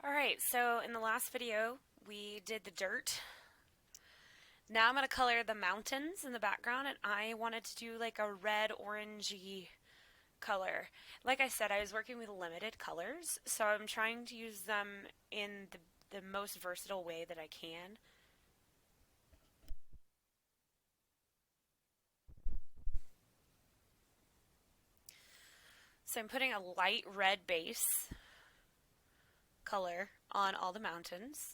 Alright, so in the last video we did the dirt. Now I'm going to color the mountains in the background, and I wanted to do like a red orangey color. Like I said, I was working with limited colors, so I'm trying to use them in the most versatile way that I can. So I'm putting a light red base color on all the mountains.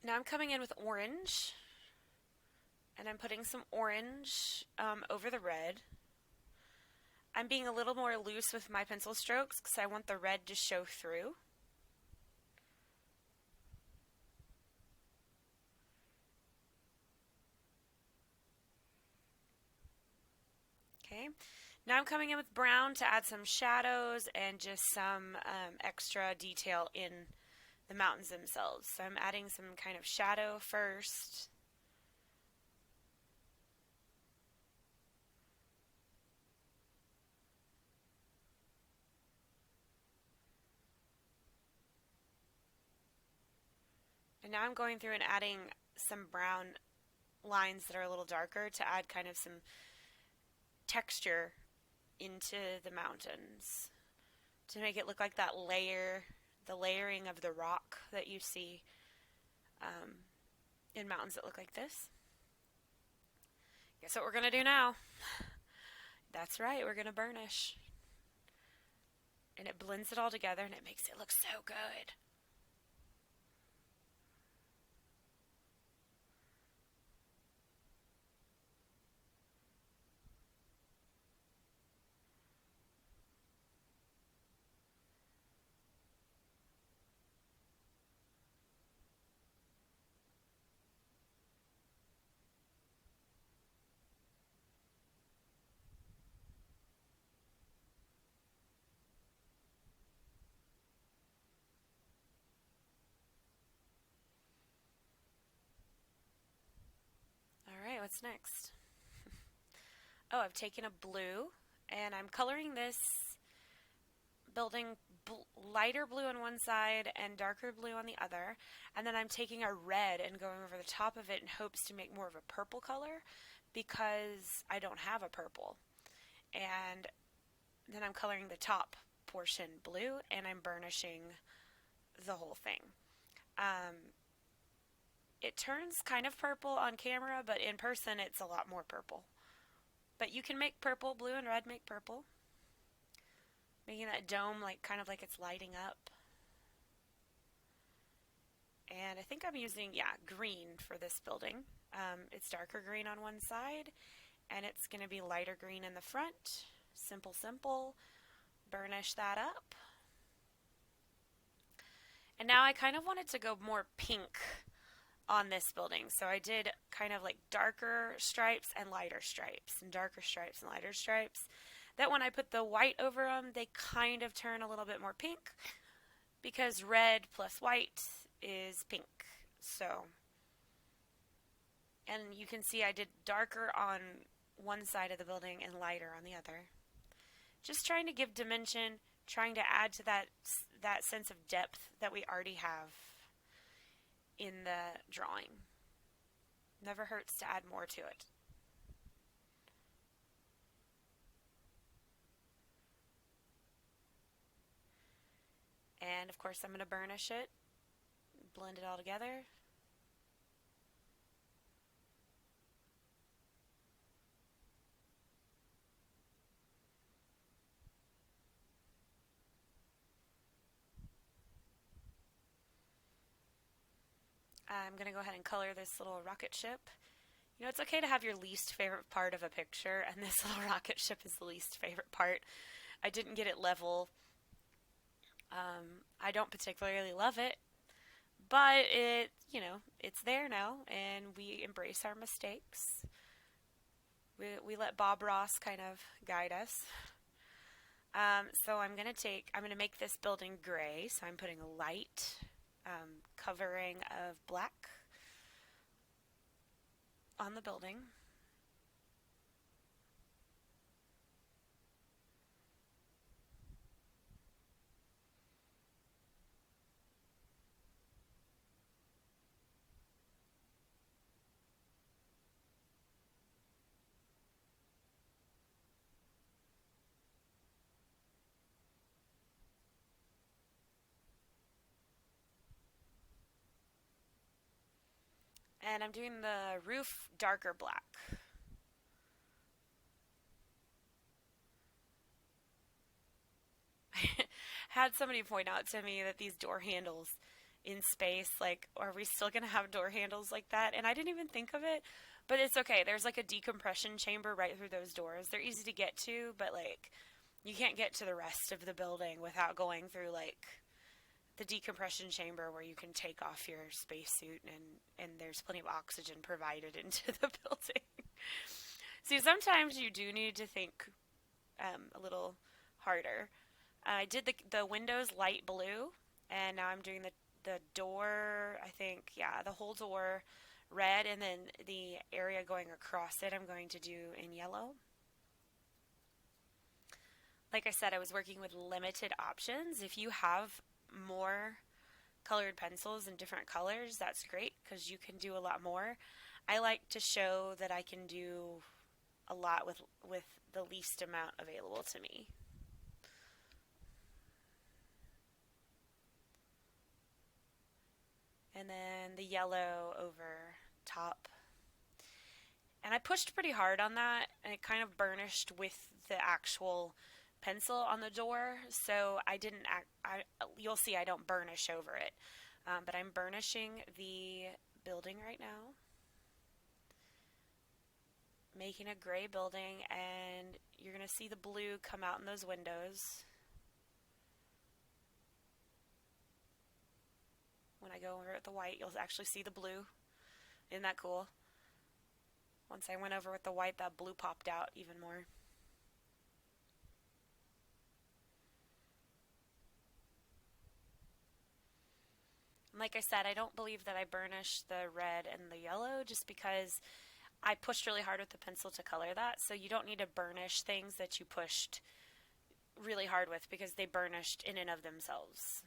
Now I'm coming in with orange, and I'm putting some orange over the red. I'm being a little more loose with my pencil strokes because I want the red to show through. Okay, now I'm coming in with brown to add some shadows and just some extra detail in the mountains themselves. So I'm adding some kind of shadow first. And now I'm going through and adding some brown lines that are a little darker to add kind of some texture into the mountains to make it look like that layer, the layering of the rock that you see in mountains that look like this. Guess what we're going to do now? That's right, we're going to burnish. And it blends it all together and it makes it look so good. Alright, what's next? Oh, I've taken a blue and I'm coloring this building lighter blue on one side and darker blue on the other, and then I'm taking a red and going over the top of it in hopes to make more of a purple color because I don't have a purple. And then I'm coloring the top portion blue and I'm burnishing the whole thing. It turns kind of purple on camera, but in person it's a lot more purple. But you can make purple, blue and red make purple, making that dome like kind of like it's lighting up. And I think I'm using, green for this building. It's darker green on one side, and it's going to be lighter green in the front. Simple, simple. Burnish that up. And now I kind of wanted to go more pink on this building. So I did kind of like darker stripes and lighter stripes, and darker stripes and lighter stripes. That when I put the white over them, they kind of turn a little bit more pink because red plus white is pink. So, and you can see I did darker on one side of the building and lighter on the other. Just trying to give dimension, trying to add to that sense of depth that we already have in the drawing. Never hurts to add more to it. And of course I'm going to burnish it, blend it all together. I'm going to go ahead and color this little rocket ship. You know, it's okay to have your least favorite part of a picture, and this little rocket ship is the least favorite part. I didn't get it level. I don't particularly love it, but it's there now, and we embrace our mistakes. We let Bob Ross kind of guide us. So I'm gonna make this building gray. So I'm putting a light covering of black on the building. And I'm doing the roof darker black. Had somebody point out to me that these door handles in space, like, are we still going to have door handles like that? And I didn't even think of it, but it's okay. There's like a decompression chamber right through those doors. They're easy to get to, but like, you can't get to the rest of the building without going through like the decompression chamber where you can take off your spacesuit and there's plenty of oxygen provided into the building. See, sometimes you do need to think a little harder. I did the windows light blue, and now I'm doing the door. I think the whole door red, and then the area going across it I'm going to do in yellow. Like I said, I was working with limited options. If you have more colored pencils in different colors, that's great because you can do a lot more. I like to show that I can do a lot with the least amount available to me. And then the yellow over top. And I pushed pretty hard on that, and it kind of burnished with the actual pencil on the door. So I didn't you'll see I don't burnish over it. But I'm burnishing the building right now, making a gray building, and you're going to see the blue come out in those windows. When I go over with the white, you'll actually see the blue. Isn't that cool? Once I went over with the white, that blue popped out even more. And like I said, I don't believe that I burnished the red and the yellow just because I pushed really hard with the pencil to color that. So you don't need to burnish things that you pushed really hard with because they burnished in and of themselves.